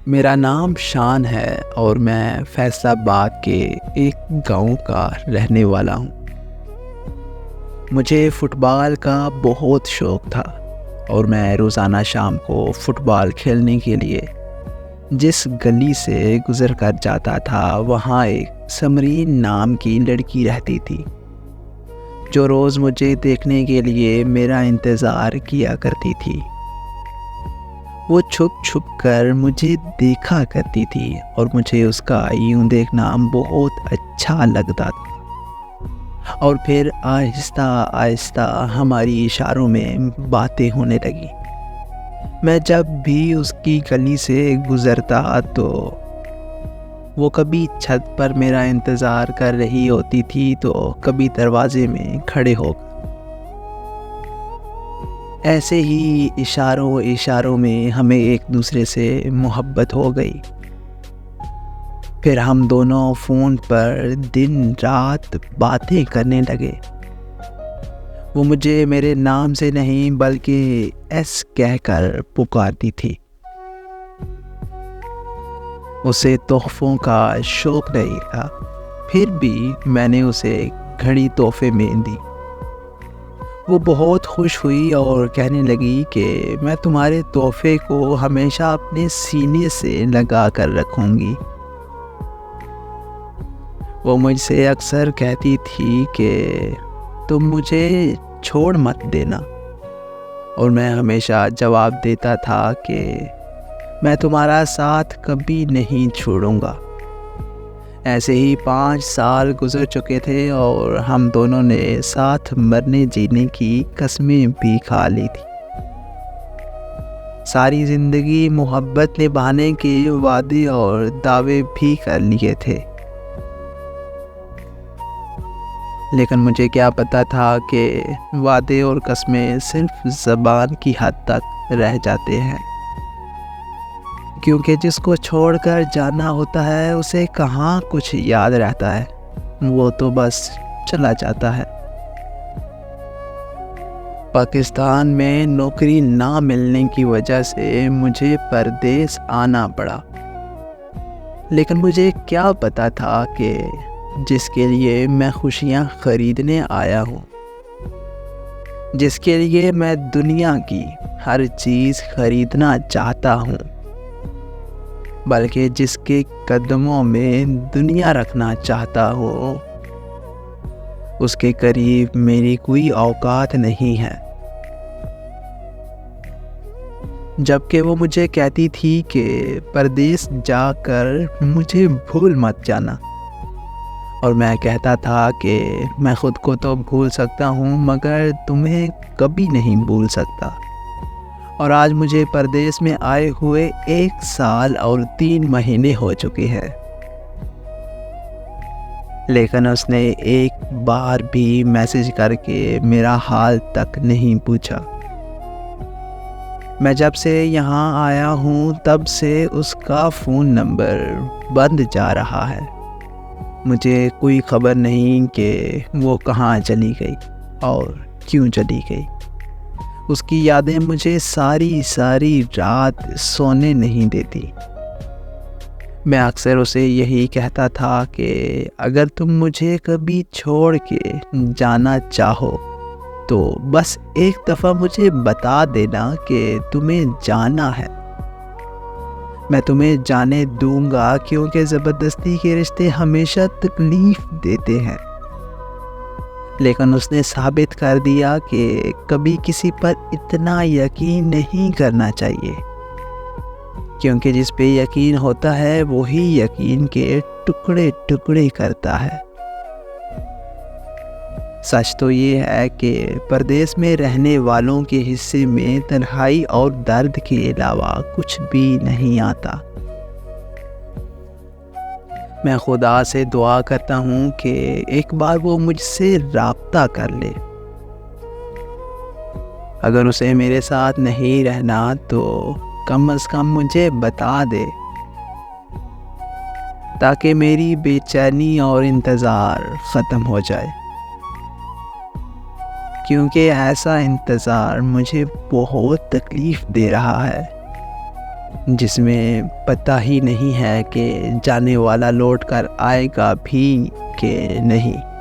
میرا نام شان ہے اور میں فیصل آباد کے ایک گاؤں کا رہنے والا ہوں۔ مجھے فٹ بال کا بہت شوق تھا اور میں روزانہ شام کو فٹ بال کھیلنے کے لیے جس گلی سے گزر کر جاتا تھا وہاں ایک سمرین نام کی لڑکی رہتی تھی جو روز مجھے دیکھنے کے لیے میرا انتظار کیا کرتی تھی۔ وہ چھپ چھپ کر مجھے دیکھا کرتی تھی اور مجھے اس کا یوں دیکھنا بہت اچھا لگتا تھا، اور پھر آہستہ آہستہ ہماری اشاروں میں باتیں ہونے لگی۔ میں جب بھی اس کی گلی سے گزرتا تو وہ کبھی چھت پر میرا انتظار کر رہی ہوتی تھی تو کبھی دروازے میں کھڑے ہو کر۔ ایسے ہی اشاروں میں ہمیں ایک دوسرے سے محبت ہو گئی۔ پھر ہم دونوں فون پر دن رات باتیں کرنے لگے۔ وہ مجھے میرے نام سے نہیں بلکہ ایس کہہ کر پکارتی تھی۔ اسے تحفوں کا شوق نہیں تھا، پھر بھی میں نے اسے گھڑی تحفے میں دی۔ وہ بہت خوش ہوئی اور کہنے لگی کہ میں تمہارے تحفے کو ہمیشہ اپنے سینے سے لگا کر رکھوں گی۔ وہ مجھ سے اکثر کہتی تھی کہ تم مجھے چھوڑ مت دینا، اور میں ہمیشہ جواب دیتا تھا کہ میں تمہارا ساتھ کبھی نہیں چھوڑوں گا۔ ایسے ہی 5 سال گزر چکے تھے اور ہم دونوں نے ساتھ مرنے جینے کی قسمیں بھی کھا لی تھی۔ ساری زندگی محبت نبھانے کے وعدے اور دعوے بھی کر لیے تھے، لیکن مجھے کیا پتا تھا کہ وعدے اور قسمیں صرف زبان کی حد تک رہ جاتے ہیں، کیونکہ جس کو چھوڑ کر جانا ہوتا ہے اسے کہاں کچھ یاد رہتا ہے، وہ تو بس چلا جاتا ہے۔ پاکستان میں نوکری نہ ملنے کی وجہ سے مجھے پردیس آنا پڑا، لیکن مجھے کیا پتا تھا کہ جس کے لیے میں خوشیاں خریدنے آیا ہوں، جس کے لیے میں دنیا کی ہر چیز خریدنا چاہتا ہوں، بلکہ جس کے قدموں میں دنیا رکھنا چاہتا ہوں، اس کے قریب میری کوئی اوقات نہیں ہے۔ جبکہ وہ مجھے کہتی تھی کہ پردیس جا کر مجھے بھول مت جانا، اور میں کہتا تھا کہ میں خود کو تو بھول سکتا ہوں مگر تمہیں کبھی نہیں بھول سکتا۔ اور آج مجھے پردیس میں آئے ہوئے 1 سال اور 3 مہینے ہو چکے ہیں، لیکن اس نے ایک بار بھی میسج کر کے میرا حال تک نہیں پوچھا۔ میں جب سے یہاں آیا ہوں تب سے اس کا فون نمبر بند جا رہا ہے۔ مجھے کوئی خبر نہیں کہ وہ کہاں چلی گئی اور کیوں چلی گئی۔ اس کی یادیں مجھے ساری رات سونے نہیں دیتی۔ میں اکثر اسے یہی کہتا تھا کہ اگر تم مجھے کبھی چھوڑ کے جانا چاہو تو بس ایک دفعہ مجھے بتا دینا کہ تمہیں جانا ہے، میں تمہیں جانے دوں گا، کیونکہ زبردستی کے رشتے ہمیشہ تکلیف دیتے ہیں۔ لیکن اس نے ثابت کر دیا کہ کبھی کسی پر اتنا یقین نہیں کرنا چاہیے، کیونکہ جس پہ یقین ہوتا ہے وہی یقین کے ٹکڑے ٹکڑے کرتا ہے۔ سچ تو یہ ہے کہ پردیس میں رہنے والوں کے حصے میں تنہائی اور درد کے علاوہ کچھ بھی نہیں آتا۔ میں خدا سے دعا کرتا ہوں کہ ایک بار وہ مجھ سے رابطہ کر لے۔ اگر اسے میرے ساتھ نہیں رہنا تو کم از کم مجھے بتا دے، تاکہ میری بے چینی اور انتظار ختم ہو جائے، کیونکہ ایسا انتظار مجھے بہت تکلیف دے رہا ہے۔ جس میں پتہ ہی نہیں ہے کہ جانے والا لوٹ کر آئے گا بھی کہ نہیں۔